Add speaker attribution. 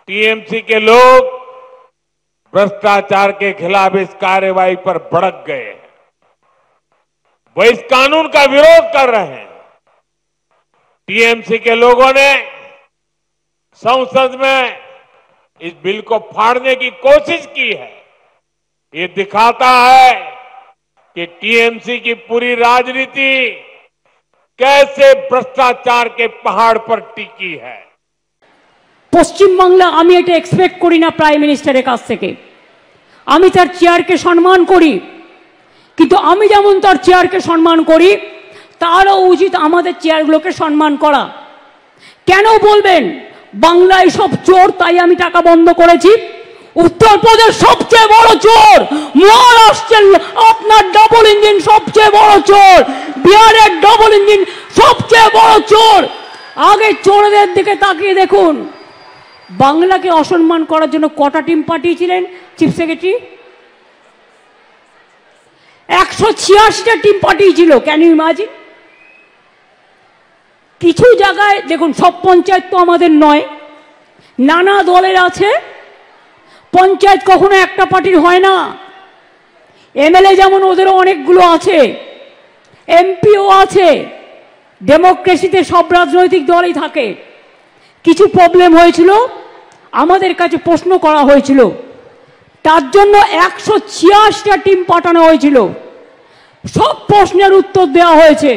Speaker 1: TMC के लोग भ्रष्टाचार के खिलाफ इस कार्रवाई पर भड़क गए हैं, वो इस कानून का विरोध कर रहे हैं। टीएमसी के लोगों ने संसद में इस बिल को फाड़ने की कोशिश की है। ये दिखाता है कि टीएमसी की पूरी राजनीति कैसे भ्रष्टाचार के पहाड़ पर टिकी है।
Speaker 2: पश्चिम बांगला आमी एटा एक्सपेक्ट करी ना प्राइम मिनिस्टारेर काछ थेके। आमी तार चेयारके सम्मान करी, किन्तु आमी जेमन तार चेयारके सम्मान करी तारও उचित आमादेर चेयारगुलोके सम्मान करा। केन बोलबेन बांगलाय सब चोर ताई आमी टाका बंद करेছি? उत्तर प्रदेश सबचেয়ে বড় চোর, महाराष्ट्र আপনার डबल इंजिन सबচেয়ে বড় চোর, বিহারের डबल इंजिन सबচেয়ে বড় চোর। आगे চোরদের দিকে তাকিয়ে দেখুন, বাংলাকে অসম্মান করার জন্য কটা টিম পাঠিয়েছিলেন চিফ সেক্রেটারি? 186টা টিম পাঠিয়েছিল। Can you imagine? কিছু জায়গায় দেখুন, সব পঞ্চায়েত তো আমাদের নয়, নানা দলের আছে। পঞ্চায়েত কখনো একটা পার্টির হয় না। এমএলএ যেমন ওদেরও অনেকগুলো আছে, এমপিও আছে। ডেমোক্রেসিতে সব রাজনৈতিক দলই থাকে। কিছু প্রবলেম হয়েছিল, আমাদের কাছে প্রশ্ন করা হয়েছিল, তার জন্য 186টা টিম পাঠানো হয়েছিল। সব প্রশ্নের উত্তর দেওয়া হয়েছে।